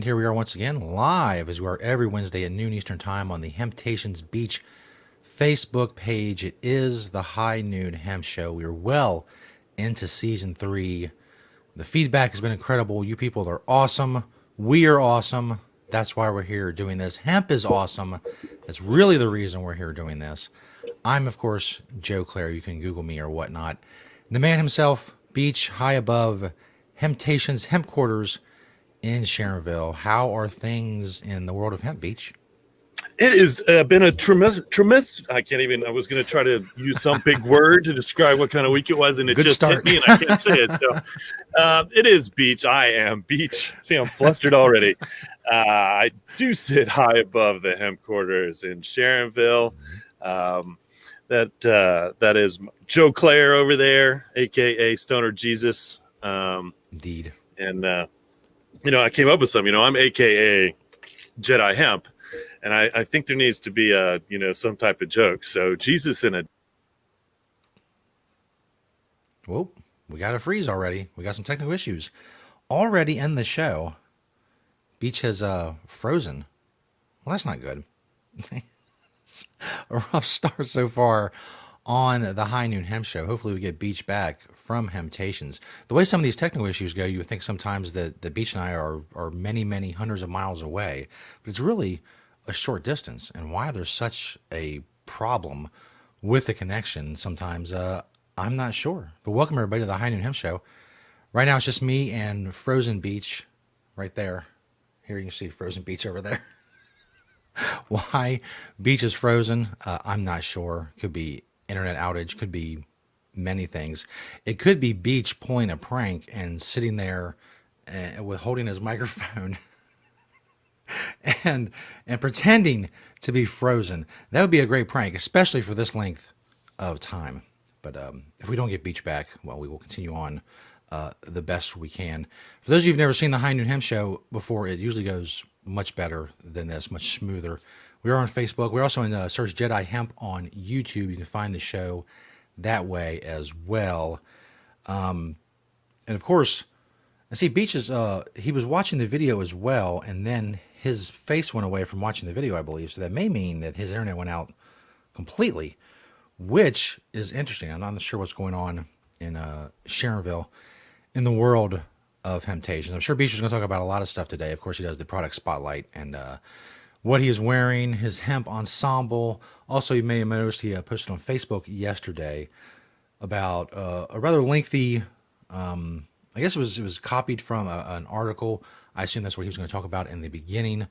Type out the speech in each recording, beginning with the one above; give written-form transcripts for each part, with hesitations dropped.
And here we are once again, live as we are every Wednesday at noon Eastern Time on the Hemptations Beach Facebook page. It is the High Noon Hemp Show. We are well into season 3. The feedback has been incredible. You people are awesome. We are awesome. That's why we're here doing this. Hemp is awesome. That's really the reason we're here doing this. I'm, of course, Joe Clare. You can Google me or whatnot. The man himself, Beach, high above Hemptations Hemp Quarters in Sharonville. How are things in the world of hemp, Beach? It has been a tremendous. I can't even. I was going to try to use some big word to describe what kind of week it was, and it Good just start. hit me, and I can't say it. So, it is Beach. I am Beach. See, I'm flustered already. I do sit high above the hemp quarters in Sharonville. That is Joe Clare over there, aka Stoner Jesus. Indeed. And I came up with some. I'm aka Jedi Hemp. And I think there needs to be some type of joke. So Jesus in a. Whoa, we got a freeze already. We got some technical issues already in the show. Beach has frozen. Well, that's not good. It's a rough start so far on the High Noon Hemp Show. Hopefully we get Beach back from Hemptations. The way some of these technical issues go, you would think sometimes that the Beach and I are many, many hundreds of miles away. But it's really a short distance, and why there's such a problem with the connection sometimes, I'm not sure. But welcome everybody to the High Noon Hemp Show. Right now it's just me and Frozen Beach right there. Here you can see Frozen Beach over there. Why Beach is frozen, I'm not sure. Could be internet outage, could be many things. It could be Beach pulling a prank and sitting there with holding his microphone and pretending to be frozen. That would be a great prank, especially for this length of time. But if we don't get Beach back, well, we will continue on the best we can. For those of you who've never seen the High Noon Hemp Show before, it usually goes much better than this, much smoother. We are on Facebook. We're also in search Jedi Hemp on YouTube. You can find the show that way as well. And of course, I see Beach is, he was watching the video as well, and then his face went away from watching the video, I believe. So that may mean that his internet went out completely, which is interesting. I'm not sure what's going on in Sharonville in the world of Hemptations. I'm sure Beach is going to talk about a lot of stuff today. Of course, he does the product spotlight and what he is wearing, his hemp ensemble. Also, you may have noticed he posted on Facebook yesterday about a rather lengthy, I guess it was copied from an article. I assume that's what he was going to talk about in the beginning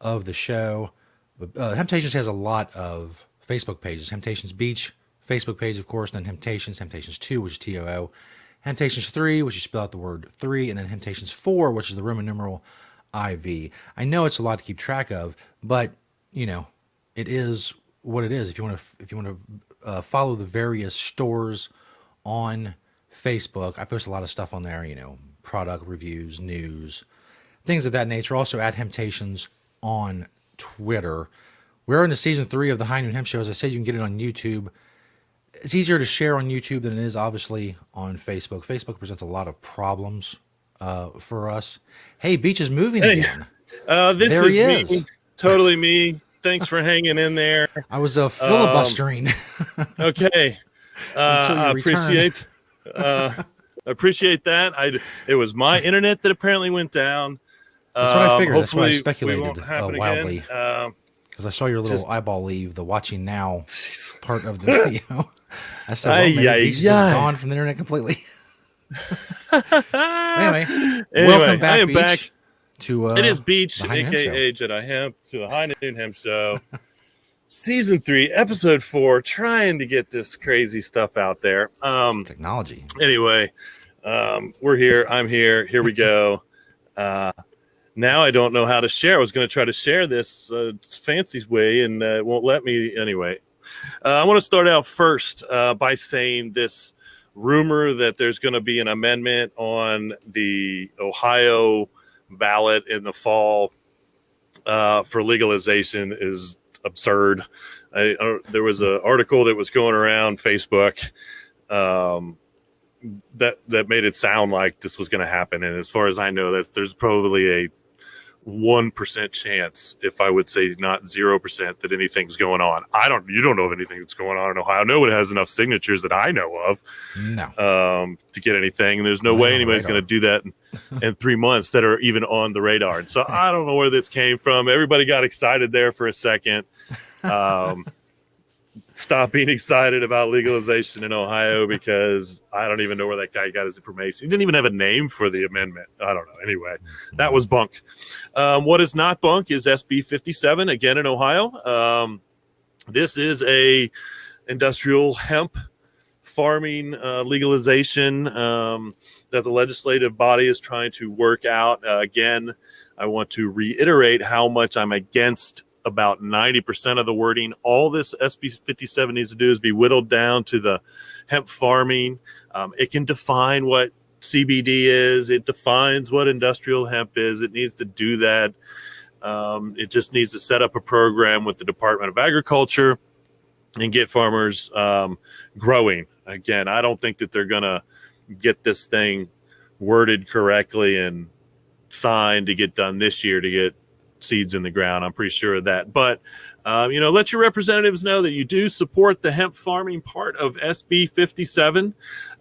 of the show. But Hemptations has a lot of Facebook pages. Hemptations Beach, Facebook page, of course, then Hemptations 2, which is TOO, Hemptations 3, which you spell out the word 3, and then Hemptations 4, which is the Roman numeral IV. I know it's a lot to keep track of, but, it is what it is. If you want to follow the various stores on Facebook, I post a lot of stuff on there, product reviews, news, things of that nature. Also at Hemptations on Twitter. We're into season 3 of the High Noon Hemp Show. As I said, you can get it on YouTube. It's easier to share on YouTube than it is, obviously, on Facebook. Facebook presents a lot of problems for us. Hey, Beach is moving again. This there is he is. Me. Totally me. Thanks for hanging in there. I was filibustering. Okay. I appreciate that. It was my internet that apparently went down. That's what I figured. That's what I Hopefully speculated wildly. Because I saw your little eyeball leave the watching now part of the video. I said, well, maybe Beach is just gone from the internet completely. anyway, welcome back, I am Beach, back. To it is Beach, a.k.a. Jedi Hemp, to the High Noon Hemp Show. Season 3, Episode 4, trying to get this crazy stuff out there. Technology. Anyway, we're here. I'm here. Here we go. Now I don't know how to share. I was going to try to share this fancy way, and it won't let me anyway. I want to start out first by saying this rumor that there's going to be an amendment on the Ohio ballot in the fall for legalization is absurd. There was an article that was going around Facebook that made it sound like this was going to happen. And as far as I know, there's probably a 1% chance, if I would say not 0%, that anything's going on. You don't know of anything that's going on in Ohio. No one has enough signatures that I know of No. to get anything. And there's no Not way on the anybody's radar. going to do that in 3 months that are even on the radar. And so I don't know where this came from. Everybody got excited there for a second. Stop being excited about legalization in Ohio, because I don't even know where that guy got his information. He didn't even have a name for the amendment. I don't know. Anyway, that was bunk. What is not bunk is SB 57, again in Ohio. This is a industrial hemp farming legalization that the legislative body is trying to work out. Again, I want to reiterate how much I'm against about 90% of the wording. All this SB 57 needs to do is be whittled down to the hemp farming. It can define what CBD is. It defines what industrial hemp is. It needs to do that. It just needs to set up a program with the Department of Agriculture and get farmers growing. Again, I don't think that they're going to get this thing worded correctly and signed to get done this year to get seeds in the ground. I'm pretty sure of that. But, let your representatives know that you do support the hemp farming part of SB 57.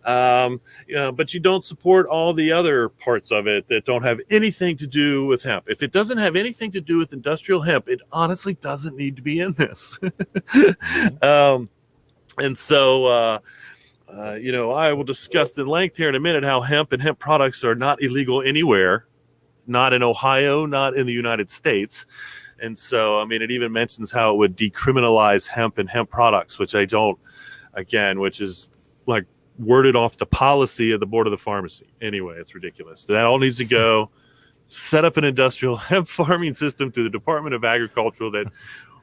But you don't support all the other parts of it that don't have anything to do with hemp. If it doesn't have anything to do with industrial hemp, it honestly doesn't need to be in this. And so, I will discuss in length here in a minute how hemp and hemp products are not illegal anywhere. Not in Ohio, not in the United States. And so, it even mentions how it would decriminalize hemp and hemp products, which I don't, which is like worded off the policy of the Board of the Pharmacy. Anyway, it's ridiculous. That all needs to go. Set up an industrial hemp farming system through the Department of Agriculture that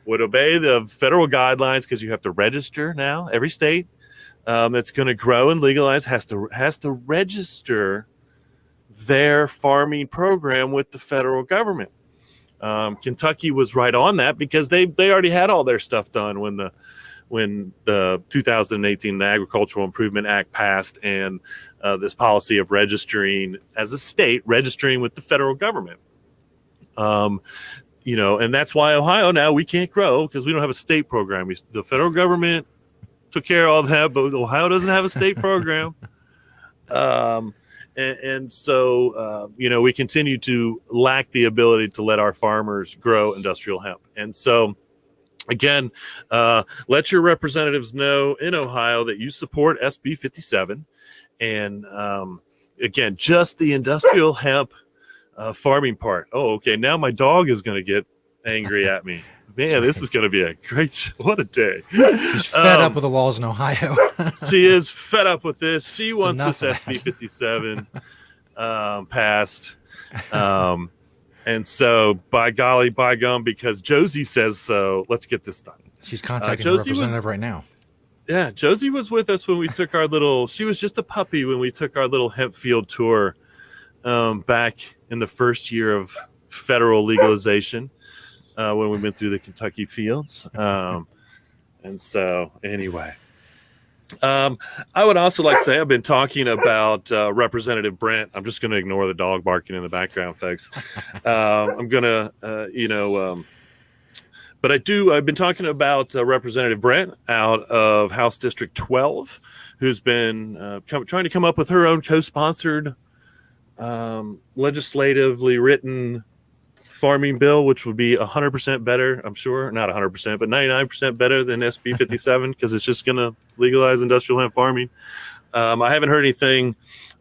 would obey the federal guidelines, because you have to register now. Every state that's going to grow and legalize has to register their farming program with the federal government. Kentucky was right on that because they already had all their stuff done when the 2018 Agricultural Improvement Act passed, and this policy of registering as a state, registering with the federal government. And that's why Ohio now we can't grow, because we don't have a state program. The federal government took care of all that, but Ohio doesn't have a state program. And so, we continue to lack the ability to let our farmers grow industrial hemp. And so, again, let your representatives know in Ohio that you support SB 57. And, again, just the industrial hemp farming part. Oh, okay. Now my dog is going to get angry at me. Man, this is going to be what a day. She's fed up with the laws in Ohio. She is fed up with this. She wants this enough of SB 57 passed. And so, by golly, by gum, because Josie says so, let's get this done. She's contacting the representative right now. Yeah, Josie was with us when we took she was just a puppy when we took our little hemp field tour back in the first year of federal legalization. When we went through the Kentucky fields. And so, anyway. I would also like to say I've been talking about Representative Brent. I'm just going to ignore the dog barking in the background, folks. I'm going to, but I've been talking about Representative Brent out of House District 12, who's been trying to come up with her own co-sponsored, legislatively written farming bill, which would be 100% better, I'm sure, not 100%, but 99% better than SB 57, because it's just going to legalize industrial hemp farming. I haven't heard anything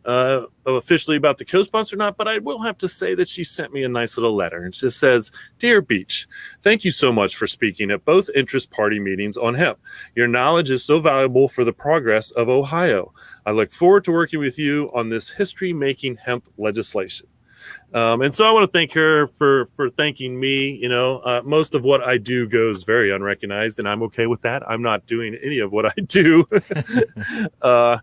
officially about the co-sponsor or not, but I will have to say that she sent me a nice little letter. And it just says, "Dear Beach, thank you so much for speaking at both interest party meetings on hemp. Your knowledge is so valuable for the progress of Ohio. I look forward to working with you on this history-making hemp legislation." And so I want to thank her for thanking me. Most of what I do goes very unrecognized, and I'm okay with that. I'm not doing any of what I do to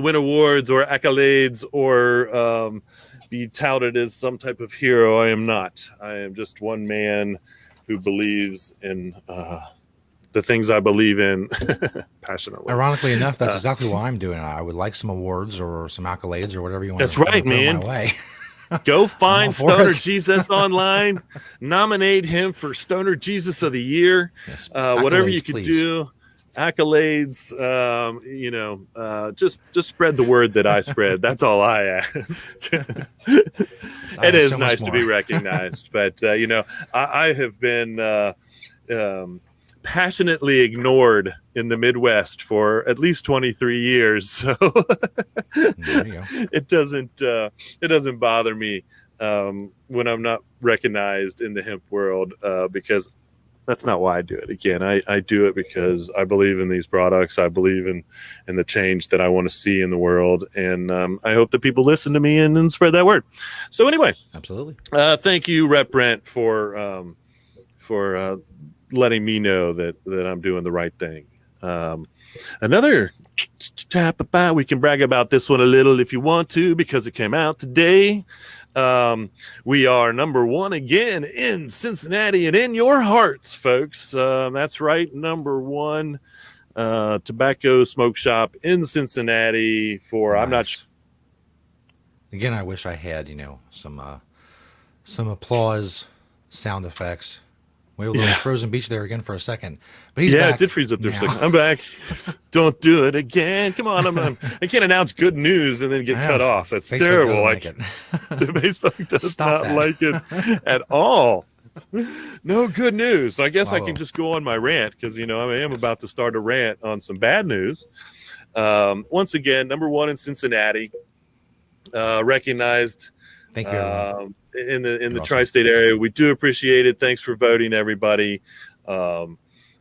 win awards or accolades or be touted as some type of hero. I am not. I am just one man who believes in the things I believe in passionately. Ironically enough, that's exactly why I'm doing it. I would like some awards or some accolades or whatever you want. That's right, man. My way. Go I'm all find for Stoner it. Jesus online, nominate him for Stoner Jesus of the Year. Yes, Whatever you accolades, could please. do, accolades. Just spread the word that I spread. That's all I ask. Yes, I It have is so much nice to be more. recognized, but I have been um, passionately ignored in the Midwest for at least 23 years, so There you go. it doesn't bother me when I'm not recognized in the hemp world because that's not why I do it. Again, I do it because I believe in these products. I believe in the change that I want to see in the world, and I hope that people listen to me and spread that word. So anyway, Absolutely. thank you, Rep Brent, for letting me know that I'm doing the right thing. Another tap about, we can brag about this one a little if you want to because it came out today. We are number one again in Cincinnati and in your hearts, folks. That's right, number one tobacco smoke shop in Cincinnati for I'm not sure. Nice. Again, I wish I had, some applause sound effects. We have a little Yeah. frozen beach there again for a second, but he's Yeah, it did back freeze up there for a now. second. I'm back. Don't do it again. Come on, I can't announce good news and then get I cut know. off. That's Facebook terrible. doesn't Like like it. the Facebook does Stop not that. like it at all. No good news. I guess I can Oh, just go on my rant because I am about to start a rant on some bad news. Once again, number one in Cincinnati, recognized thank you, everyone. in the You're awesome. tri-state area. We do appreciate it. Thanks for voting, everybody. Um,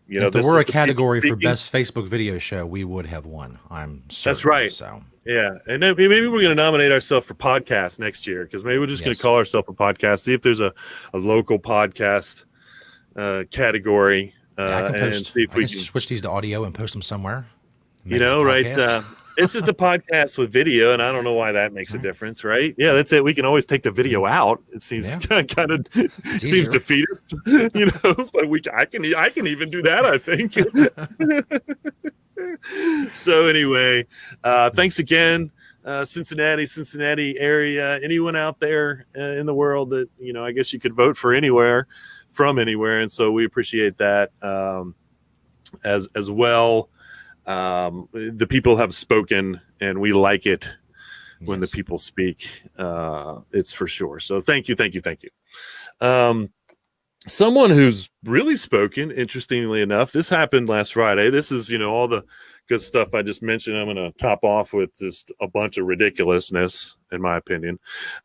If there this were is a the people category for speaking. best Facebook video show, we would have won. I'm That's certain. right. So, Yeah, and then maybe we're going to nominate ourselves for podcast next year because maybe we're just going to yes. call ourselves a podcast. See if there's a local podcast category Yeah, I can and post. see if I we can can, switch these to audio and post them somewhere. Make it a right. podcast. It's just a podcast with video, and I don't know why that makes a All right. difference, right? Yeah, that's it. We can always take the video out. It seems Yeah, kind of it's seems easier. defeatist, But I can even do that. I think. So anyway, thanks again, Cincinnati area. Anyone out there in the world that I guess you could vote for anywhere, from anywhere, and so we appreciate that as well. The people have spoken, and we like it when the Yes. people speak. It's for sure. So thank you, thank you, thank you. Someone who's really spoken, interestingly enough, this happened last Friday. This is, all the good stuff I just mentioned. I'm going to top off with just a bunch of ridiculousness, in my opinion.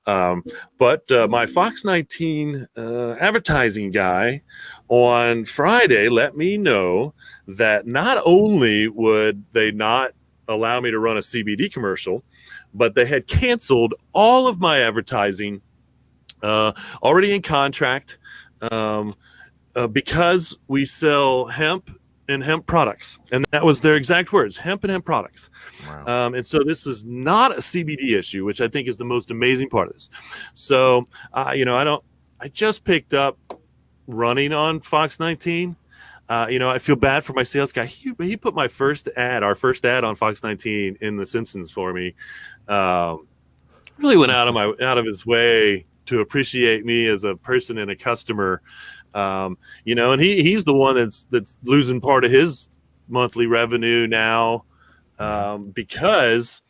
But my Fox 19 advertising guy on Friday let me know that not only would they not allow me to run a CBD commercial, but they had canceled all of my advertising already in contract because we sell hemp and hemp products. And that was their exact words, hemp and hemp products. Wow. And so this is not a CBD issue, which I think is the most amazing part of this. So, I just picked up running on Fox 19. I feel bad for my sales guy. He put our first ad on Fox 19 in The Simpsons for me. Really went out of his way to appreciate me as a person and a customer. And he's the one that's losing part of his monthly revenue now because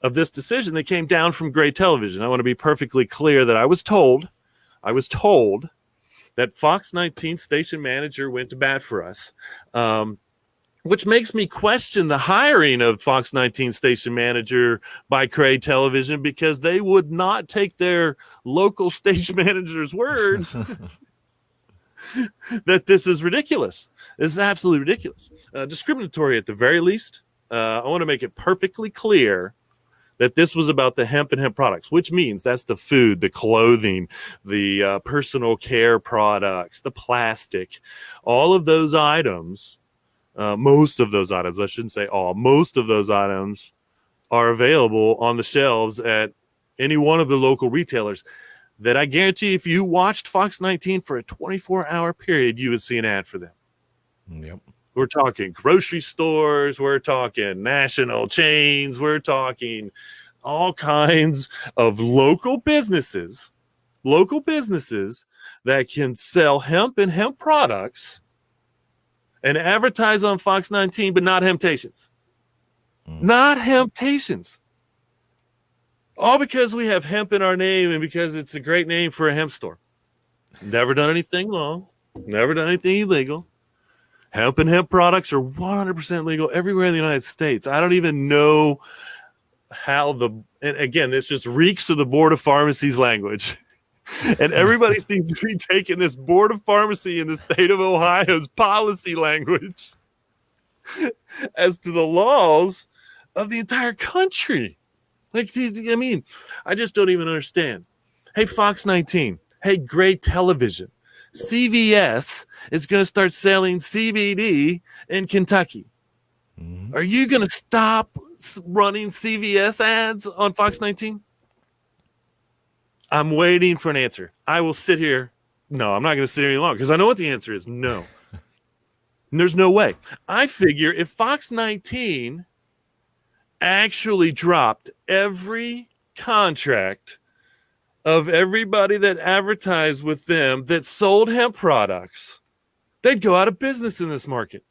of this decision that came down from Gray Television. I want to be perfectly clear that I was told that Fox 19 station manager went to bat for us, which makes me question the hiring of Fox 19 station manager by Gray Television because they would not take their local station manager's words that this is ridiculous. This is absolutely ridiculous. Discriminatory at the very least. I want to make it perfectly clear that this was about the hemp and hemp products, which means that's the food, the clothing, the personal care products, the plastic, all of those items. Most of those items, I shouldn't say all, most of those items are available on the shelves at any one of the local retailers that I guarantee if you watched Fox 19 for a 24-hour period, you would see an ad for them. Yep. We're talking grocery stores. We're talking national chains. We're talking all kinds of local businesses that can sell hemp and hemp products and advertise on Fox 19, but not Hemptations. Not Hemptations. All because we have hemp in our name and because it's a great name for a hemp store. Never done anything wrong. Never done anything illegal. Hemp and hemp products are 100% legal everywhere in the United States. I don't even know how and again, this just reeks of the Board of Pharmacy's language. And everybody seems to be taking this Board of Pharmacy in the state of Ohio's policy language as to the laws of the entire country. Like, I mean, I just don't even understand. Hey, Fox 19. Hey, great television. CVS is going to start selling CBD in Kentucky. Are you going to stop running CVS ads on Fox 19? I'm waiting for an answer. I will sit here. No, I'm not going to sit here any longer because I know what the answer is. No. And there's no way. I figure if Fox 19 actually dropped every contract of everybody that advertised with them that sold hemp products, they'd go out of business in this market.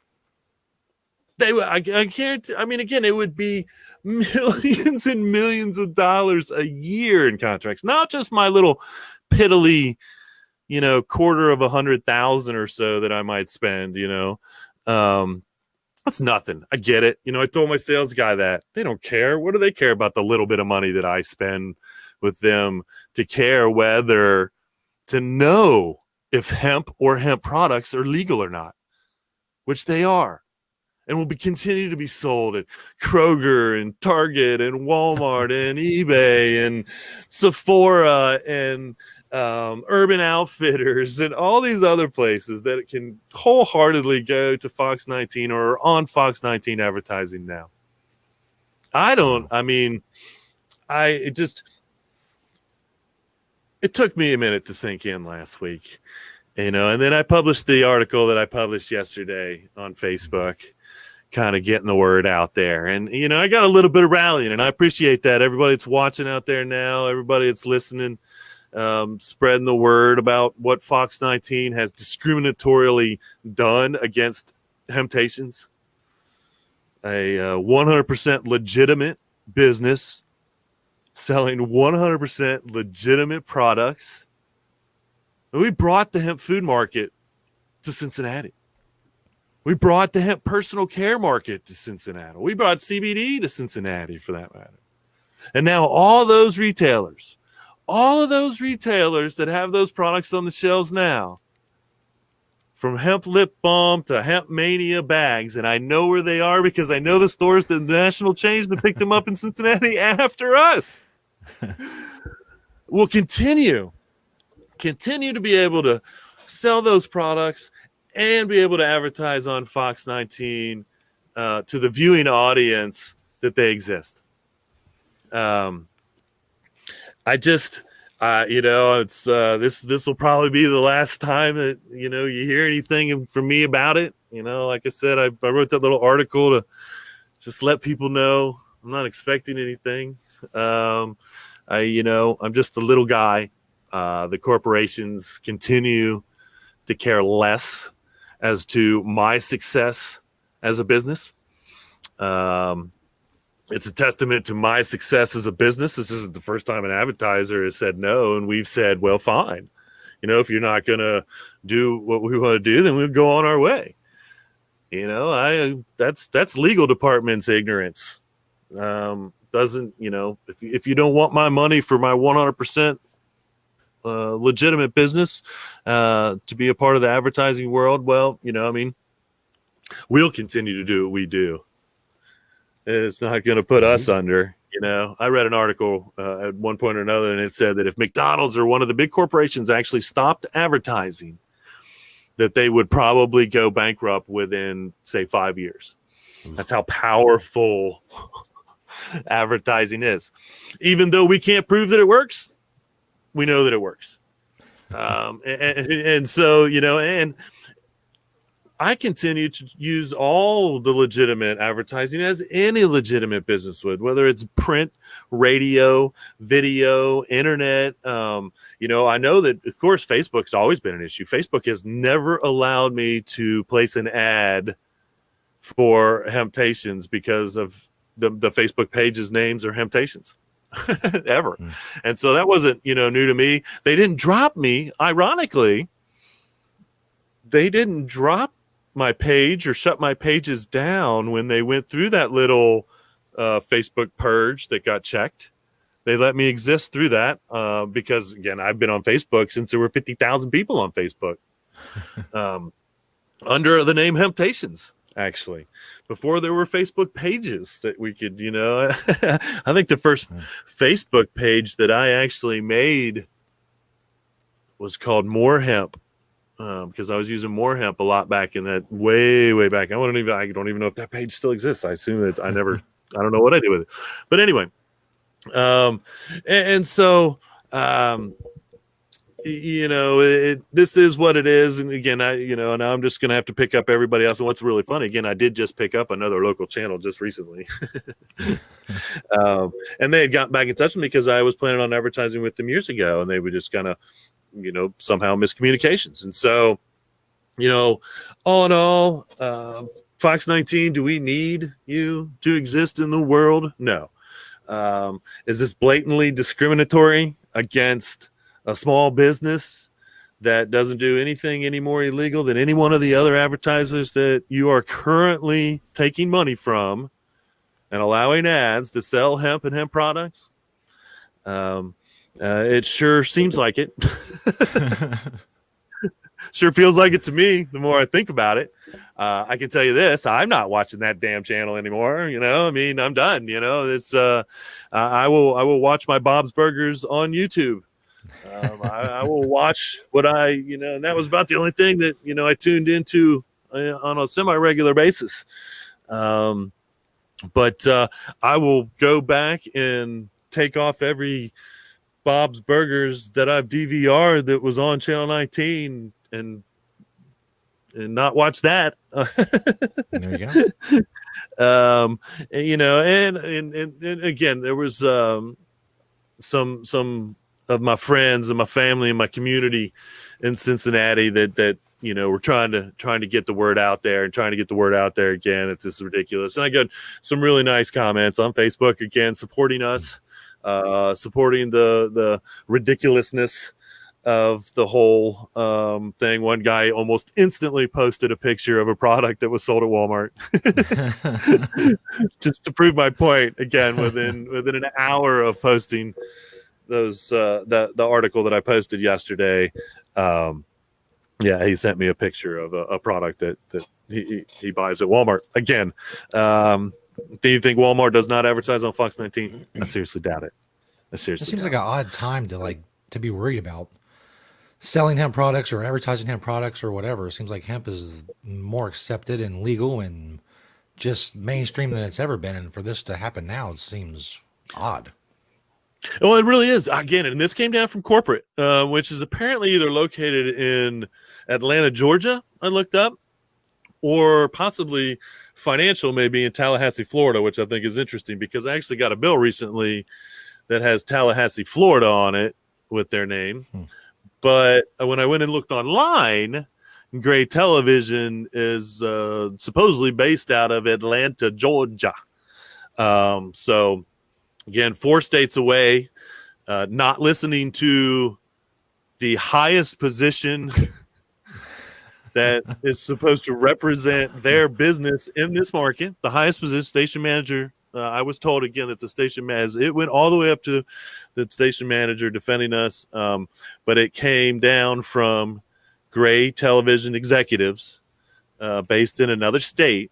I guarantee. I mean, again, it would be millions and millions of dollars a year in contracts, not just my little piddly, $250,000 or so that I might spend. That's nothing. I get it. I told my sales guy that they don't care. What do they care about the little bit of money that I spend with them to care whether to know if hemp or hemp products are legal or not, which they are. And will continue to be sold at Kroger and Target and Walmart and eBay and Sephora and Urban Outfitters and all these other places that can wholeheartedly go to Fox 19 or on Fox 19 advertising now. It took me a minute to sink in last week, and then I published the article that I published yesterday on Facebook, kind of getting the word out there. And, I got a little bit of rallying, and I appreciate that. Everybody that's watching out there now, everybody that's listening, spreading the word about what Fox 19 has discriminatorily done against Hemptations. A 100% legitimate business selling 100% legitimate products. And we brought the hemp food market to Cincinnati. We brought the hemp personal care market to Cincinnati. We brought CBD to Cincinnati, for that matter. And now all of those retailers that have those products on the shelves now, from hemp lip balm to hemp mania bags, and I know where they are because I know the stores that the national chains that picked them up in Cincinnati after us, will continue to be able to sell those products and be able to advertise on Fox 19 to the viewing audience that they exist. It's this will probably be the last time that you hear anything from me about it. Like I said, I wrote that little article to just let people know I'm not expecting anything. I'm just a little guy. The corporations continue to care less as to my success as a business. It's a testament to my success as a business. This isn't the first time an advertiser has said no, and we've said, well, fine. If you're not going to do what we want to do, then we'll go on our way. That's legal department's ignorance. If you don't want my money for my 100% legitimate business to be a part of the advertising world, well, we'll continue to do what we do. It's not going to put us under. I read an article at one point or another, and it said that if McDonald's or one of the big corporations actually stopped advertising, that they would probably go bankrupt within, say, 5 years. That's how powerful advertising is. Even though we can't prove that it works, we know that it works. And so, and I continue to use all the legitimate advertising as any legitimate business would, whether it's print, radio, video, internet. I know that, of course, Facebook's always been an issue. Facebook has never allowed me to place an ad for Hemptations because of the Facebook page's names are Hemptations ever. And so that wasn't, new to me. They didn't drop me. Ironically, they didn't drop my page or shut my pages down when they went through that little Facebook purge that got checked. They let me exist through that because, again, I've been on Facebook since there were 50,000 people on Facebook under the name Hemptations, actually, before there were Facebook pages that we could, I think the first Facebook page that I actually made was called More Hemp. Because I was using More Hemp a lot back in that way back. I don't even know if that page still exists. I assume that I don't know what I did with it. But anyway, this is what it is. And again, now I'm just going to have to pick up everybody else. And what's really funny, again, I did just pick up another local channel just recently. And they had gotten back in touch with me because I was planning on advertising with them years ago, and they would just kind of, somehow miscommunications. And so, all in all, Fox 19, do we need you to exist in the world? No. Is this blatantly discriminatory against a small business that doesn't do anything any more illegal than any one of the other advertisers that you are currently taking money from and allowing ads to sell hemp and hemp products? It sure seems like it. Sure feels like it to me the more I think about it. I can tell you this, I'm not watching that damn channel anymore. I'm done. I will watch my Bob's Burgers on YouTube. I will watch what and that was about the only thing that, I tuned into on a semi-regular basis. But I will go back and take off every Bob's Burgers that I've DVR'd that was on Channel 19 and not watch that. There you go. And again, there was some of my friends and my family and my community in Cincinnati that we're trying to get the word out there and trying to get the word out there again. It's just ridiculous. And I got some really nice comments on Facebook again, supporting us. Supporting the ridiculousness of the whole thing. One guy almost instantly posted a picture of a product that was sold at Walmart, just to prove my point. Again, within an hour of posting those the article that I posted yesterday, he sent me a picture of a product that he buys at Walmart. Again. Do you think Walmart does not advertise on Fox 19? I seriously doubt it. It seems like an odd time to be worried about selling hemp products or advertising hemp products or whatever. It seems like hemp is more accepted and legal and just mainstream than it's ever been. And for this to happen now, it seems odd. Well, it really is. Again, and this came down from corporate, which is apparently either located in Atlanta, Georgia, I looked up, or possibly financial, maybe in Tallahassee, Florida, which I think is interesting because I actually got a bill recently that has Tallahassee, Florida on it with their name. But when I went and looked online, Gray Television is supposedly based out of Atlanta, Georgia. So again, 4 states away, not listening to the highest position that is supposed to represent their business in this market. The highest position, station manager. I was told again that the station manager, it went all the way up to the station manager defending us, but it came down from Gray Television executives based in another state.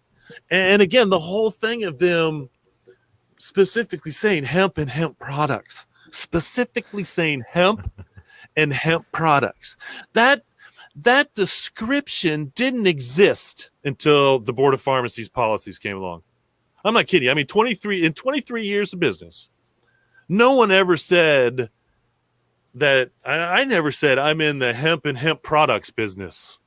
And again, the whole thing of them specifically saying hemp and hemp products, specifically saying hemp and hemp products. That description didn't exist until the Board of Pharmacy's policies came along. I'm not kidding. I mean, 23 years of business, no one ever said that. I never said I'm in the hemp and hemp products business.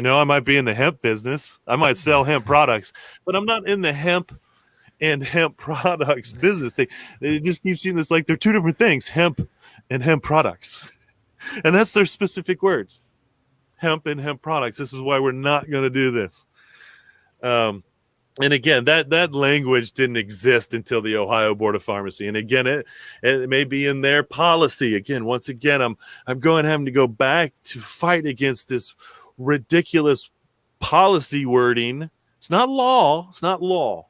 I might be in the hemp business. I might sell hemp products, but I'm not in the hemp and hemp products business. They just keep seeing this like they're two different things, hemp and hemp products. And that's their specific words, hemp and hemp products. This is why we're not going to do this. And again, that language didn't exist until the Ohio Board of Pharmacy. And again, it may be in their policy. Again, once again, I'm having to go back to fight against this ridiculous policy wording. It's not law. It's not law.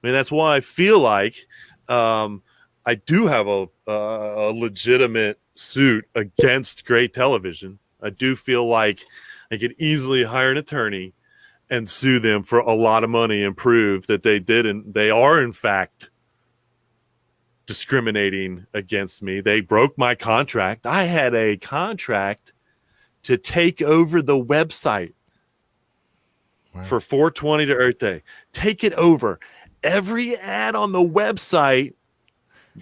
I mean, that's why I feel like I do have a legitimate suit against Gray Television. I do feel like I could easily hire an attorney and sue them for a lot of money and prove that they are in fact discriminating against me. They broke my contract. I had a contract to take over the website for 420 to Earth Day. Take it over. Every ad on the website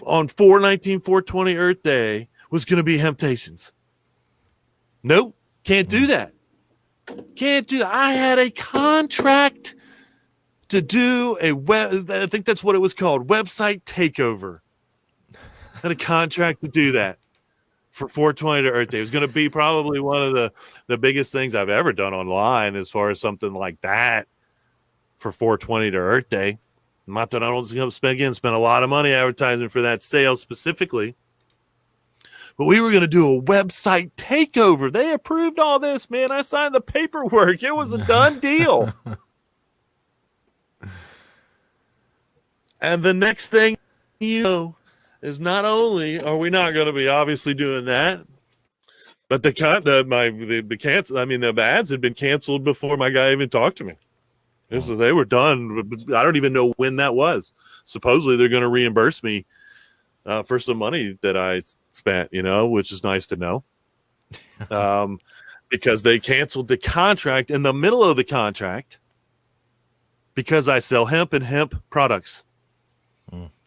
on 420 Earth Day was going to be Hemptations. Nope, can't do that. Can't do that. I had a contract to do I think that's what it was called, website takeover. I had a contract to do that for 420 to Earth Day. It was going to be probably one of the biggest things I've ever done online as far as something like that for 420 to Earth Day. Not that I don't spend a lot of money advertising for that sale specifically. But we were going to do a website takeover. They approved all this, man. I signed the paperwork. It was a done deal. And the next thing you know is not only are we not going to be obviously doing that, but the ads had been canceled before my guy even talked to me. They were done. I don't even know when that was. Supposedly they're going to reimburse me for some money that I spent, which is nice to know. Because they canceled the contract in the middle of the contract because I sell hemp and hemp products,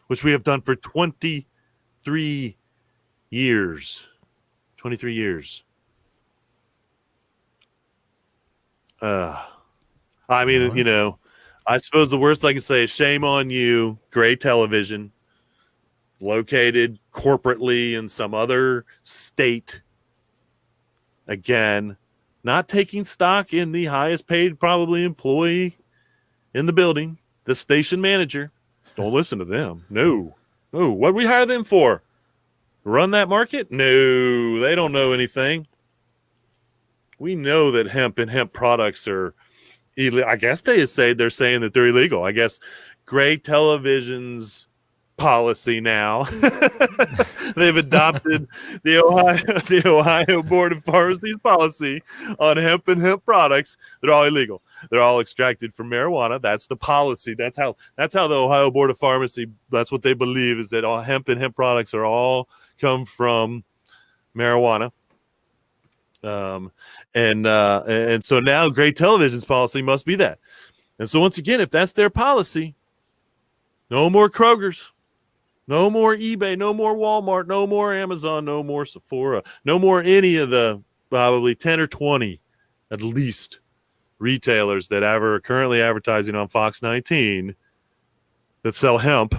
which we have done for 23 years. 23 years. I mean, I suppose the worst I can say is shame on you, Gray Television, located corporately in some other state. Again, not taking stock in the highest paid probably employee in the building, the station manager. Don't listen to them. No. What we hire them for? Run that market? No, they don't know anything. We know that hemp and hemp products are illegal. I guess they're saying that they're illegal. I guess Gray Television's policy now. They've adopted the Ohio Board of Pharmacy's policy on hemp and hemp products. They're all illegal. They're all extracted from marijuana. That's the policy. That's how the Ohio Board of Pharmacy, that's what they believe, is that all hemp and hemp products are all come from marijuana. And so now Gray Television's policy must be that. And so once again, if that's their policy, no more Kroger's, no more eBay, no more Walmart, no more Amazon, no more Sephora, no more any of the probably 10 or 20 at least retailers that are currently advertising on Fox 19 that sell hemp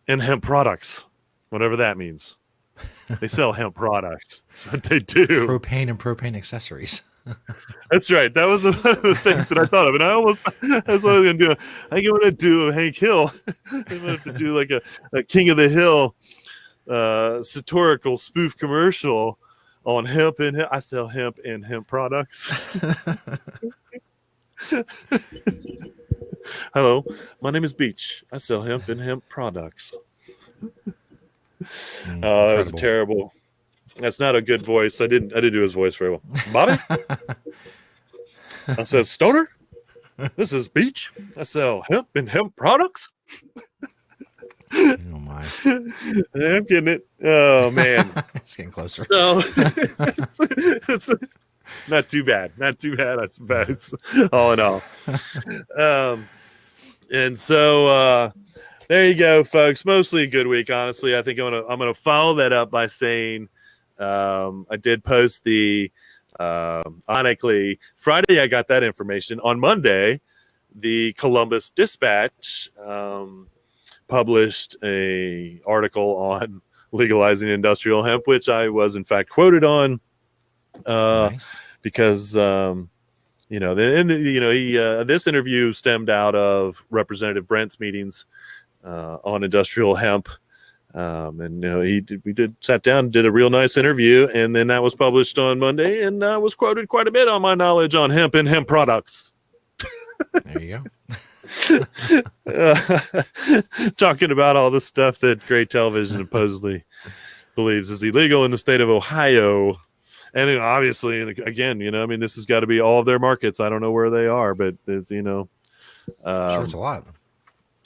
and hemp products, whatever that means. They sell hemp products. That's what they do. Propane and propane accessories. That's right. That was one of the things that I thought of. And that's what I was going to do. I think I'm going to do a Hank Hill. I'm going to have to do like a King of the Hill satirical spoof commercial on hemp and hemp. I sell hemp and hemp products. Hello, my name is Beach. I sell hemp and hemp products. That was terrible. That's not a good voice. I didn't do his voice very well. Bobby? I said, Stoner? This is Beach. I sell hemp and hemp products. Oh my. I'm getting it. Oh man. It's getting closer. So it's not too bad. Not too bad, I suppose. All in all. And so there you go, folks. Mostly a good week, honestly. I think I'm gonna follow that up by saying I did post the Ironically, Friday I got that information. On Monday, the Columbus Dispatch published a article on legalizing industrial hemp, which I was in fact quoted on, Nice. because this interview stemmed out of Representative Brent's meetings on industrial hemp. And we sat down and did a real nice interview, and then that was published on Monday, and was quoted quite a bit on my knowledge on hemp and hemp products. There you go. Talking about all the stuff that Great Television supposedly believes is illegal in the state of Ohio. And obviously, again, this has got to be all of their markets. I don't know where they are, but Sure, it's a lot.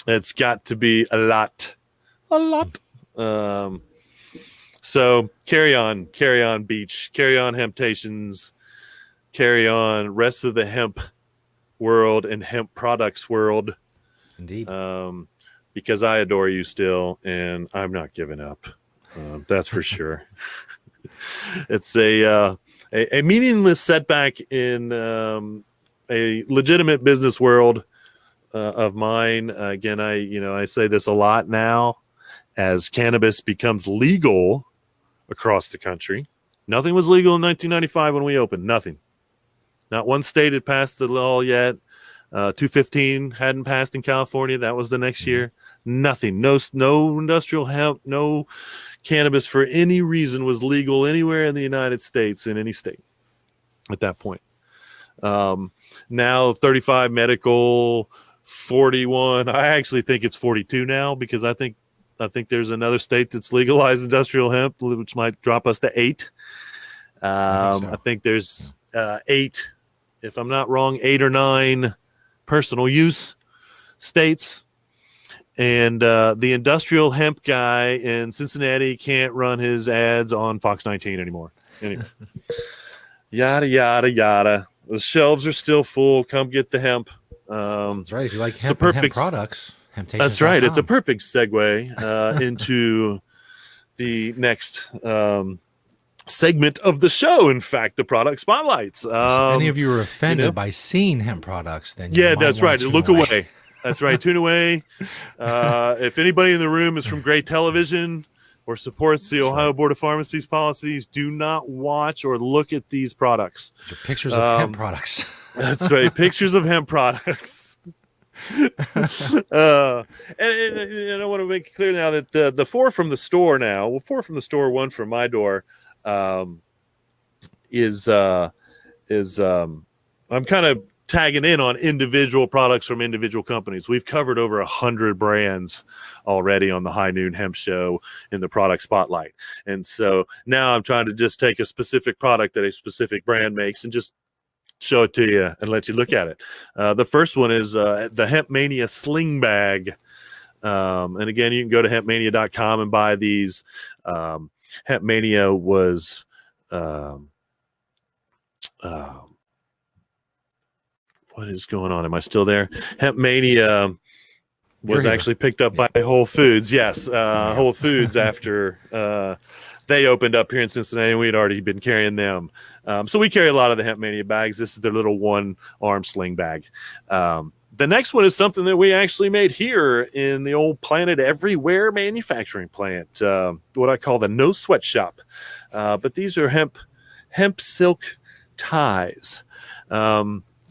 It's got to be a lot. So carry on beach, carry on Hemptations, carry on rest of the hemp world and hemp products world. Indeed. Because I adore you still, and I'm not giving up. That's for sure. It's a meaningless setback in a legitimate business world of mine. Again, I say this a lot now as cannabis becomes legal across the country. Nothing was legal in 1995 when we opened. Nothing. Not one state had passed the law yet. 215 hadn't passed in California. That was the next year. Nothing. No industrial hemp, no cannabis for any reason was legal anywhere in the United States, in any state at that point. Now 35 medical, 41. I actually think it's 42 now, because I think there's another state that's legalized industrial hemp, which might drop us to 8. I think there's 8, if I'm not wrong, 8 or 9 personal use states. And the industrial hemp guy in Cincinnati can't run his ads on Fox 19 anymore. Anyway, yada, yada, yada. The shelves are still full. Come get the hemp. That's right. If you like hemp and hemp products, Hemptations.com. That's right. It's a perfect segue into the next segment of the show. In fact, the product spotlights. If any of you are offended by seeing hemp products, then that's right. Look away. That's right. Tune away. If anybody in the room is from Great Television or supports the Ohio Board of Pharmacy's policies, do not watch or look at these products. These are pictures of hemp products. That's right. Pictures of hemp products. And I want to make it clear now that the 4 from the store now, 4 from the store, 1 from my door, is I'm kind of tagging in on individual products from individual companies. We've covered over 100 brands already on the High Noon Hemp Show in the product spotlight. And so now I'm trying to just take a specific product that a specific brand makes and just show it to you and let you look at it. The first one is the Hemp Mania Sling Bag. And again, you can go to hempmania.com and buy these. Hemp Mania was what is going on? Am I still there? Hemp Mania was actually picked up by Whole Foods. Yes, Whole Foods after they opened up here in Cincinnati, and we had already been carrying them. So we carry a lot of the Hemp Mania bags. This is their little 1-arm sling bag. The next one is something that we actually made here in the old Planet Everywhere manufacturing plant, what I call the No Sweat Shop. But these are hemp silk ties.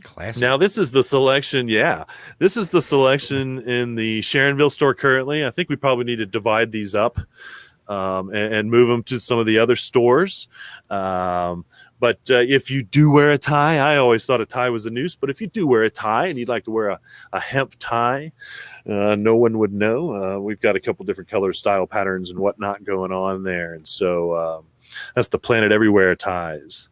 Classic. Now, this is the selection. Yeah, this is the selection in the Sharonville store currently. I think we probably need to divide these up and move them to some of the other stores. But if you do wear a tie, I always thought a tie was a noose. But if you do wear a tie and you'd like to wear a hemp tie, no one would know. We've got a couple different color, style, patterns, and whatnot going on there. And so that's the Planet Everywhere ties.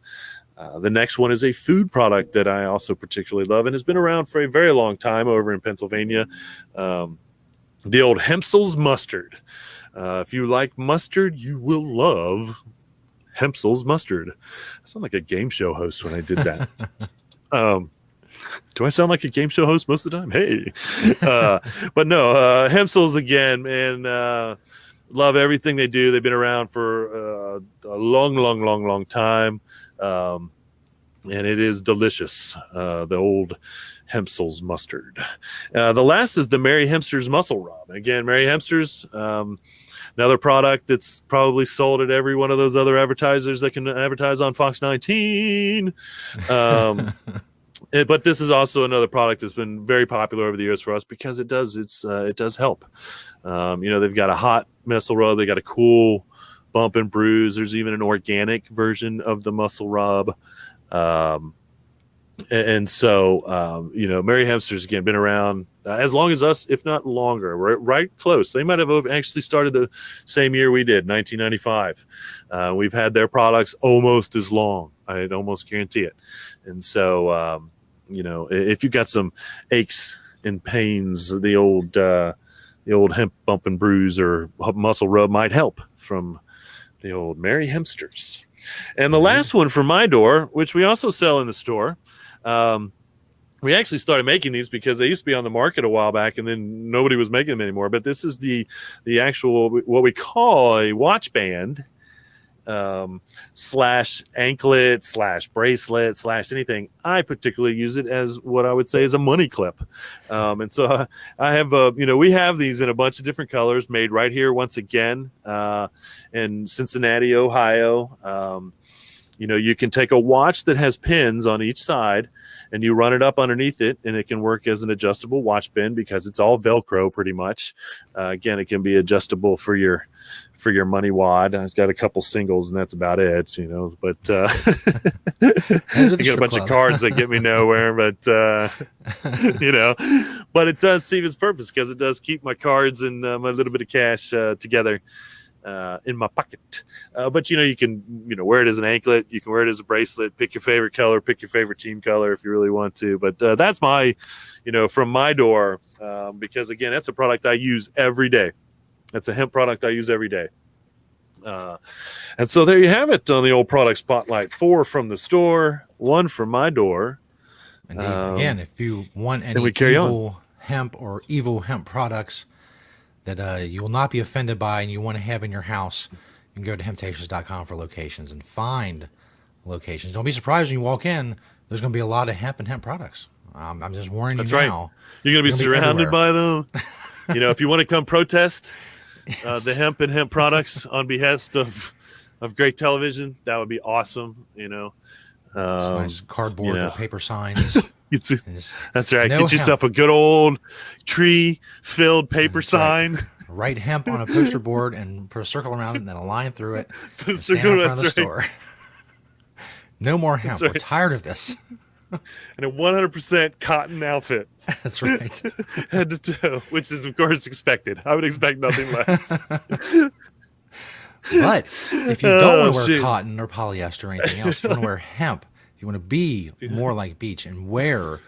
The next one is a food product that I also particularly love and has been around for a very long time over in Pennsylvania. The old Hempsel's mustard. If you like mustard, you will love Hempsel's mustard. I sound like a game show host when I did that. Do I sound like a game show host most of the time? Hey. But no, Hempsel's again, man, love everything they do. They've been around for a long time. and it is delicious. The old Hempsel's mustard. The last is the Merry Hempsters Muscle Rub. Again, Merry Hempsters, another product that's probably sold at every one of those other advertisers that can advertise on Fox 19. But this is also another product that's been very popular over the years for us because it does help. They've got a hot muscle rub, they got a cool bump and bruise. There's even an organic version of the muscle rub. And so, Merry Hempsters, again, been around as long as us, if not longer. We're right close. They might have actually started the same year we did, 1995. We've had their products almost as long. I'd almost guarantee it. And so, if you've got some aches and pains, the old hemp bump and bruise or muscle rub might help from the old Merry Hempsters. And the last one for my door, which we also sell in the store, we actually started making these because they used to be on the market a while back, and then nobody was making them anymore. But this is the actual what we call a watch band slash anklet slash bracelet slash anything. I particularly use it as what I would say is a money clip. And so I have we have these in a bunch of different colors, made right here once again in Cincinnati, Ohio. You can take a watch that has pins on each side and you run it up underneath it, and it can work as an adjustable watch band because it's all Velcro pretty much. Again, it can be adjustable for your money wad. I've got a couple singles and that's about it, but I got a bunch of cards that get me nowhere, but but it does serve its purpose because it does keep my cards and my little bit of cash together in my pocket. But you can wear it as an anklet, you can wear it as a bracelet, pick your favorite color, pick your favorite team color if you really want to. But that's my from my door, because again, that's a product I use every day. That's a hemp product I use every day. And so there you have it on the old product spotlight. 4 from the store, 1 from my door. Indeed. Again, if you want any evil hemp or evil hemp products that you will not be offended by and you want to have in your house, you can go to hemptations.com for locations and find locations. Don't be surprised when you walk in, there's going to be a lot of hemp and hemp products. I'm just warning you now. That's right. You're going to be surrounded by them. If you want to come protest the hemp and hemp products on behest of great television, that would be awesome. Some nice cardboard or paper signs. That's right. Get yourself a good old tree-filled paper sign. Right. Write hemp on a poster board and put a circle around it and then a line through it. And stand in front of the store. No more hemp. We're tired of this. And a 100% cotton outfit. That's right. Head to toe, which is, of course, expected. I would expect nothing less. But if you don't want to wear cotton or polyester or anything else, if you want to wear hemp, if you want to be more like Beach and wear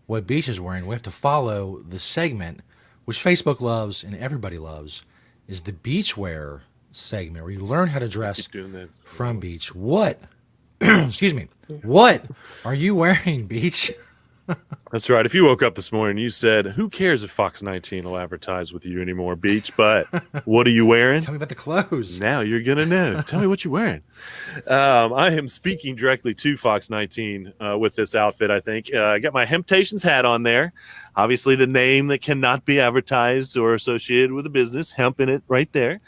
what Beach is wearing, we have to follow the segment, which Facebook loves and everybody loves, is the Beachwear segment, where you learn how to dress from Beach. What? Excuse me. What are you wearing, Beach? That's right. If you woke up this morning and you said, who cares if Fox 19 will advertise with you anymore, Beach, but what are you wearing? Tell me about the clothes. Now you're going to know. Tell me what you're wearing. I am speaking directly to Fox 19 with this outfit, I think. I got my Hemptations hat on there. Obviously, the name that cannot be advertised or associated with the business, hemp in it right there,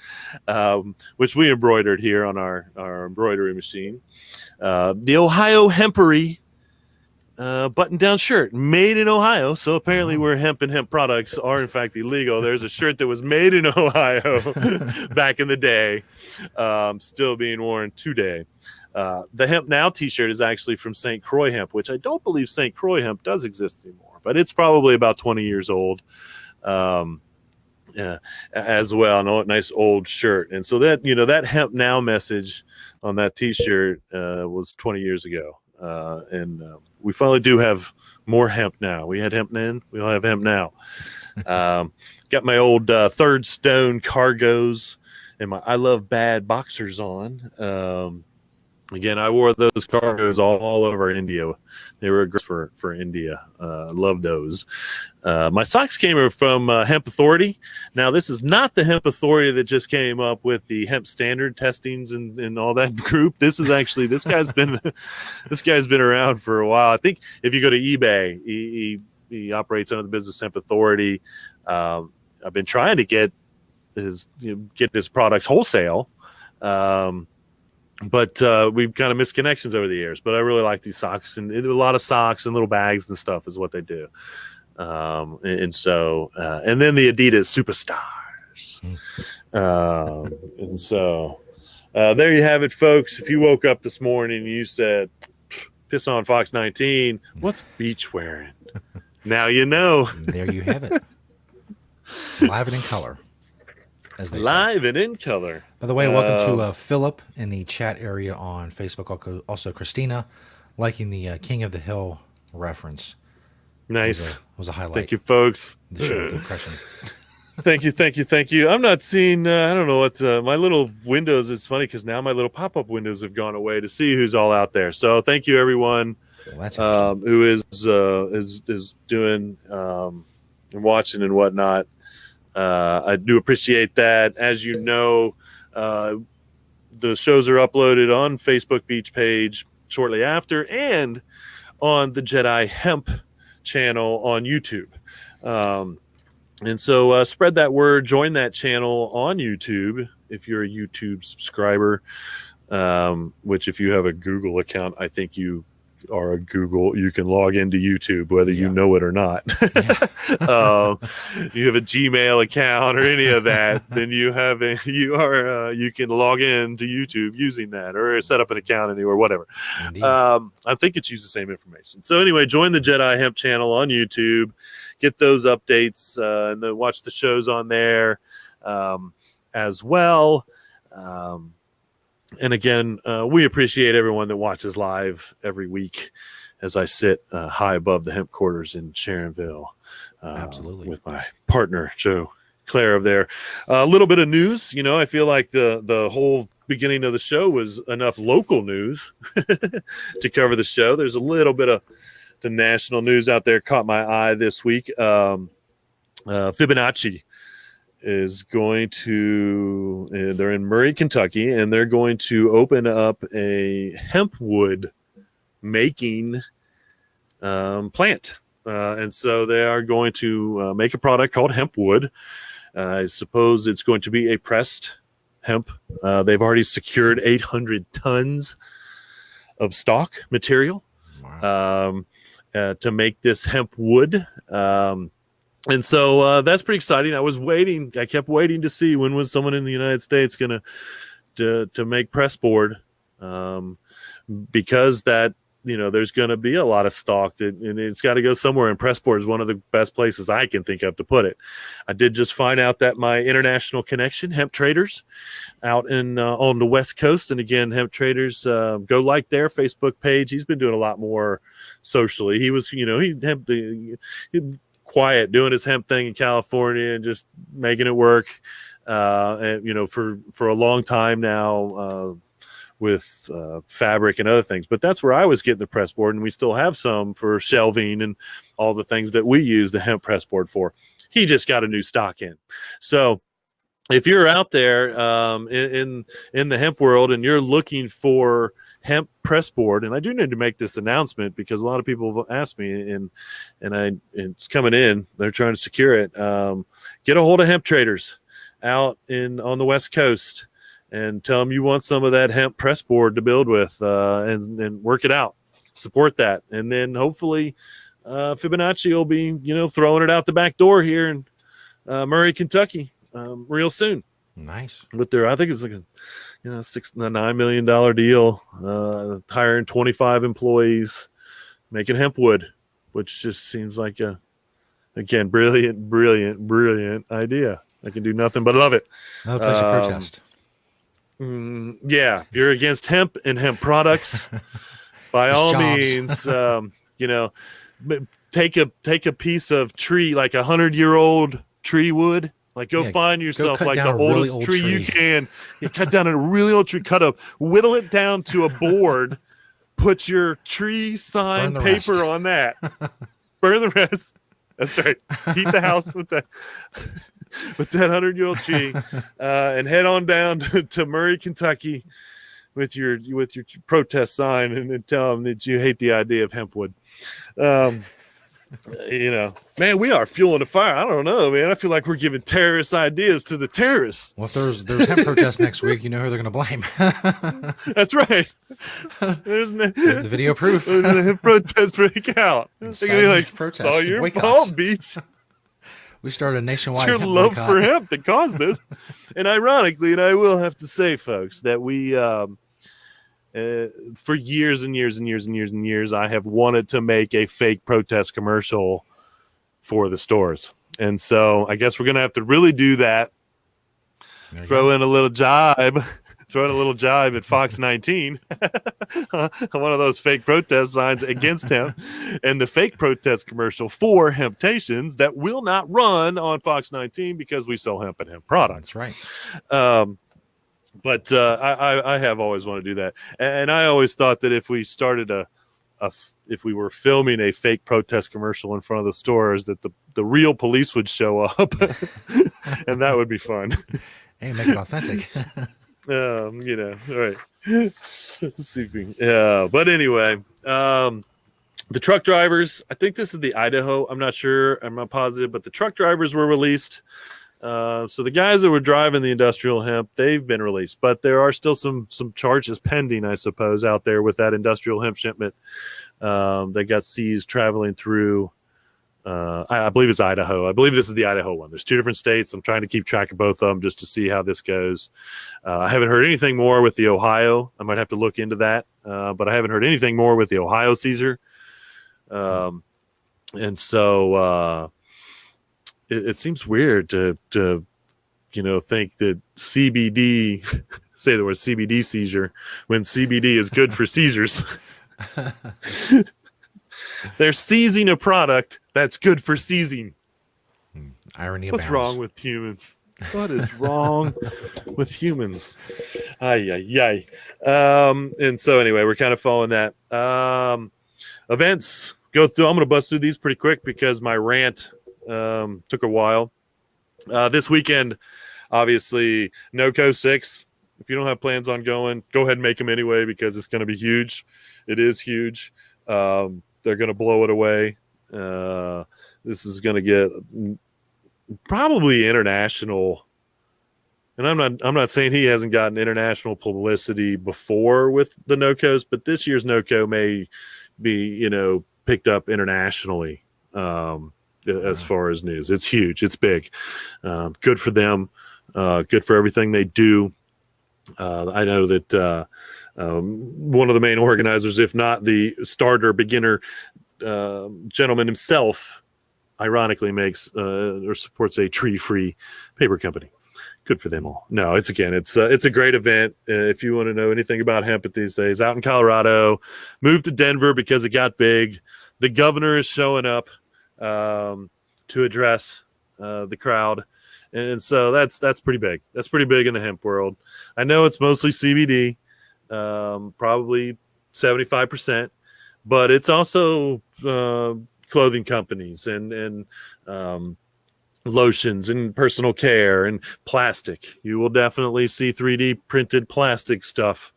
which we embroidered here on our embroidery machine. The Ohio Hempery button-down shirt made in Ohio. So apparently where hemp and hemp products are in fact illegal, there's a shirt that was made in Ohio back in the day, still being worn today. The Hemp Now t-shirt is actually from St. Croix Hemp, which I don't believe St. Croix Hemp does exist anymore, but it's probably about 20 years old as well. No, nice old shirt. And so that, that Hemp Now message on that t-shirt was 20 years ago. And we finally do have more hemp now. We had hemp then, we don't have hemp now. Got my old Third Stone cargos and my I Love Bad boxers on. Again, I wore those cargos all over India. They were great for India. Love those. My socks came from Hemp Authority. Now, this is not the Hemp Authority that just came up with the hemp standard testings and all that group. This is actually this guy's been around for a while. I think if you go to eBay, he operates under the Business Hemp Authority. I've been trying to get his products wholesale. But we've kind of missed connections over the years. But I really like these socks, and a lot of socks and little bags and stuff is what they do. And so then the Adidas Superstars. And so there you have it, folks. If you woke up this morning and you said, piss on Fox 19, what's Beach wearing? Now you know. There you have it. Live and in color. Live and in color. By the way, welcome to Philip in the chat area on Facebook. Also, Christina liking the King of the Hill reference. Nice. Was a highlight. Thank you, folks. The show, the impression. Thank you. I'm not seeing, I don't know what, my little windows, it's funny because now my little pop-up windows have gone away to see who's all out there. So thank you, everyone who is doing and watching and whatnot. I do appreciate that. As you know, the shows are uploaded on Facebook Beach page shortly after and on the Jedi Hemp channel on YouTube. And so spread that word. Join that channel on YouTube if you're a YouTube subscriber, which if you have a Google account, I think you are a Google. You can log into YouTube whether you know it or not. You have a Gmail account or any of that, then you can log in to YouTube using that or set up an account anywhere, whatever. I think it's used the same information. So anyway, join the Jedi Hemp channel on YouTube, get those updates, and then watch the shows on there as well. And again, we appreciate everyone that watches live every week as I sit high above the hemp quarters in Sharonville. Absolutely. With my partner, Joe Claire, of there. A little bit of news. I feel like the whole beginning of the show was enough local news to cover the show. There's a little bit of the national news out there caught my eye this week. Fibonacci is going to, they're in Murray, Kentucky, and they're going to open up a hemp wood making plant. And so they are going to make a product called hemp wood. I suppose it's going to be a pressed hemp. They've already secured 800 tons of stock material to make this hemp wood. And so that's pretty exciting. I kept waiting to see when was someone in the United States going to make press board, because that, there's going to be a lot of stock and it's got to go somewhere. And press board is one of the best places I can think of to put it. I did just find out that my international connection, Hemp Traders, out on the West Coast, and again, Hemp Traders, go like their Facebook page. He's been doing a lot more socially. He was, he quiet doing his hemp thing in California and just making it work, and for a long time now, with fabric and other things. But that's where I was getting the press board, and we still have some for shelving and all the things that we use the hemp press board for. He just got a new stock in. So if you're out there in the hemp world and you're looking for hemp press board, and I do need to make this announcement because a lot of people have asked me, and it's coming in. They're trying to secure it. Get a hold of Hemp Traders out on the West Coast and tell them you want some of that hemp press board to build with, and work it out. Support that, and then hopefully Fibonacci will be throwing it out the back door here in Murray, Kentucky, real soon. Nice. With I think it's like a $9 million deal, hiring 25 employees, making hemp wood, which just seems like again, brilliant idea. I can do nothing but love it. No place to protest. Yeah, if you're against hemp and hemp products, by all means, take a piece of tree, like 100-year-old tree wood, Like, go Yeah, find go yourself cut like down the a really oldest old tree you tree. can. You cut down a really old tree, whittle it down to a board, put your tree Burn sign the rest. paper on that, burn the rest. That's right. Heat the house with that 100-year-old tree, and head on down to Murray, Kentucky, with your protest sign, and tell them that you hate the idea of hempwood. Man, we are fueling the fire. I don't know, man. I feel like we're giving terrorist ideas to the terrorists. Well, if there's hemp protests next week, you know who they're going to blame. That's right. There's The video proof. the hemp protest break out. They're gonna be like, protests, it's all your boycotts. fault, Beach. We started a nationwide It's your hemp love boycott. for hemp that caused this. And ironically, and I will have to say, folks, that we for years and years and years and years and years, I have wanted to make a fake protest commercial for the stores. And so I guess we're going to have to really do that. Throw in a little jibe. Throw in a little jibe at Fox 19. One of those fake protest signs against hemp. And the fake protest commercial for Hemptations that will not run on Fox 19 because we sell hemp and hemp products. That's right. But I have always wanted to do that, and I always thought that if we started if we were filming a fake protest commercial in front of the stores, that the real police would show up, and that would be fun. Hey, make it authentic. Right. Yeah, but anyway, the truck drivers. I think this is the Idaho. I'm not sure. I'm not positive, but the truck drivers were released. So the guys that were driving the industrial hemp, they've been released, but there are still some charges pending, I suppose, out there with that industrial hemp shipment that got seized traveling through. I believe it's Idaho. I believe this is the Idaho one. There's 2 different states. I'm trying to keep track of both of them just to see how this goes. I haven't heard anything more with the Ohio. I might have to look into that, but I haven't heard anything more with the Ohio seizure. And so. It seems weird to think that CBD, say the word CBD seizure, when CBD is good for seizures. They're seizing a product that's good for seizing. Irony What's abounds. wrong with humans? What is wrong with humans? Ay. And so anyway, we're kind of following that. Events. Go through. I'm going to bust through these pretty quick because my rant took a while. This weekend, obviously, NOCO 6. If you don't have plans on going, go ahead and make them anyway because it's going to be huge. It is huge. They're going to blow it away. This is going to get probably international. And I'm not saying he hasn't gotten international publicity before with the NOCOs, but this year's NOCO may be, picked up internationally. As far as news, it's huge, it's big, good for them, good for everything they do. I know that one of the main organizers, if not the starter beginner gentleman himself, ironically makes or supports a tree-free paper company. Good for them all. No, it's a great event. If you want to know anything about hemp these days, out in Colorado, moved to Denver because it got big. The governor is showing up to address the crowd, and so that's pretty big. That's pretty big in the hemp world. I know it's mostly CBD, probably 75%, but it's also clothing companies and lotions and personal care and plastic. You will definitely see 3D printed plastic stuff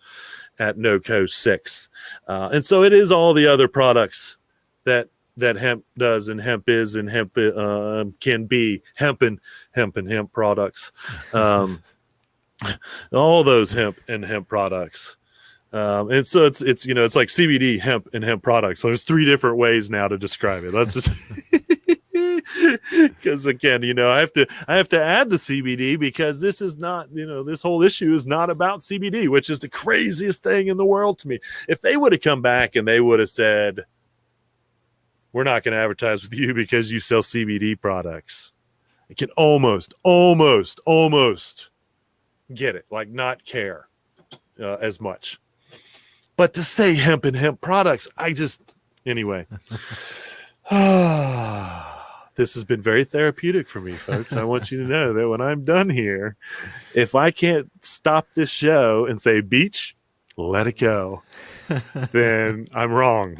at NOCO 6, and so it is all the other products that hemp does and hemp is and hemp can be hemp products, all those hemp and hemp products, and so it's it's like CBD, hemp, and hemp products. So there's 3 different ways now to describe it. Let's just because again, I have to add the CBD because this is not, this whole issue is not about CBD, which is the craziest thing in the world to me. If they would have come back and they would have said, we're not going to advertise with you because you sell CBD products, I can almost get it, like not care as much. But to say hemp and hemp products, anyway. This has been very therapeutic for me, folks. I want you to know that when I'm done here, if I can't stop this show and say beach, let it go, then I'm wrong.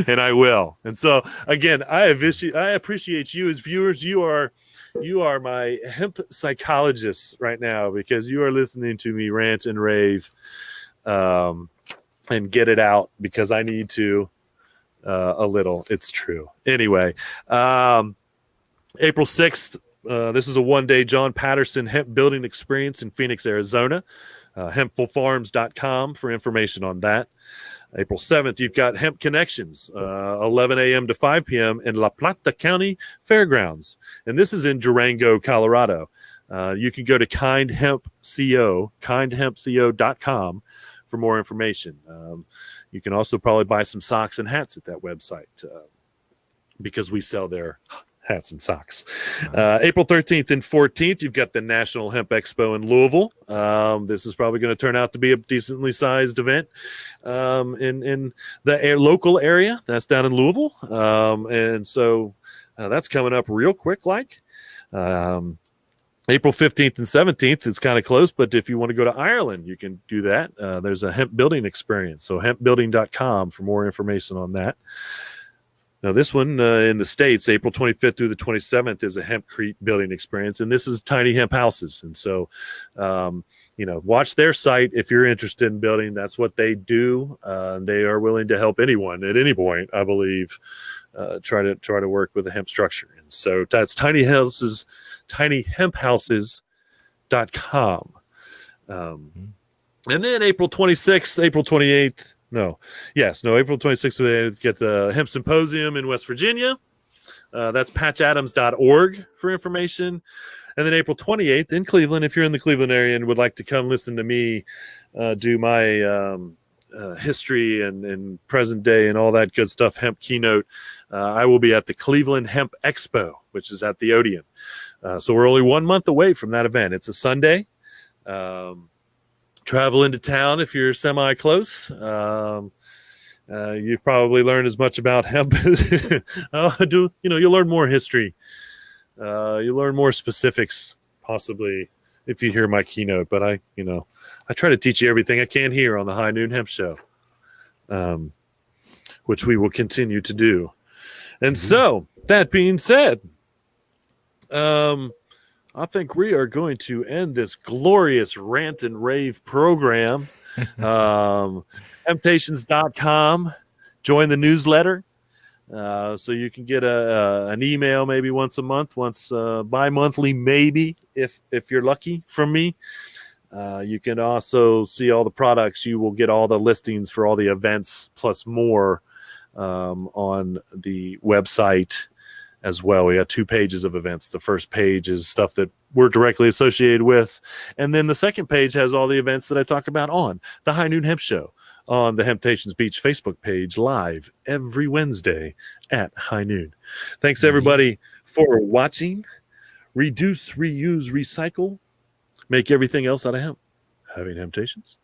And I will. And so again, I appreciate you as viewers. You are my hemp psychologists right now, because you are listening to me rant and rave, and get it out, because I need to a little. It's true. Anyway, April 6th, this is a one-day John Patterson hemp building experience in Phoenix, Arizona. Hempfulfarms.com for information on that. April 7th, you've got Hemp Connections, 11 a.m. to 5 p.m. in La Plata County Fairgrounds. And this is in Durango, Colorado. You can go to kindhempco.com for more information. You can also probably buy some socks and hats at that website, because we sell their hats and socks. April 13th and 14th, you've got the National Hemp Expo in Louisville. This is probably going to turn out to be a decently sized event in the local area. That's down in Louisville. And so that's coming up real quick. April 15th and 17th, it's kind of close, but if you want to go to Ireland, you can do that. There's a hemp building experience. So hempbuilding.com for more information on that. Now, this one in the States, April 25th through the 27th, is a hempcrete building experience, and this is tiny hemp houses. And so, watch their site if you're interested in building. That's what they do. They are willing to help anyone at any point, I believe, try to work with a hemp structure. And so that's tinyhemphouses.com. And then April 26th, April 28th, April 26th, they get the Hemp Symposium in West Virginia. That's patchadams.org for information. And then April 28th in Cleveland, if you're in the Cleveland area and would like to come listen to me do my history and present day and all that good stuff, hemp keynote, I will be at the Cleveland Hemp Expo, which is at the Odeon. So we're only 1 month away from that event. It's a Sunday. Travel into town if you're semi-close. You've probably learned as much about hemp as you'll learn more history. You'll learn more specifics, possibly, if you hear my keynote. But I try to teach you everything I can here on the High Noon Hemp Show, which we will continue to do. And so, that being said, I think we are going to end this glorious rant and rave program. Temptations.com. Join the newsletter. So you can get an email maybe once a month, once bi-monthly maybe, if you're lucky, from me. You can also see all the products. You will get all the listings for all the events plus more on the website as well. We got 2 pages of events. The first page is stuff that we're directly associated with. And then the second page has all the events that I talk about on the High Noon Hemp Show on the Temptations Beach Facebook page, live every Wednesday at high noon. Thanks, everybody, for watching. Reduce, reuse, recycle. Make everything else out of hemp. Having Temptations.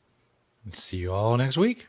See you all next week.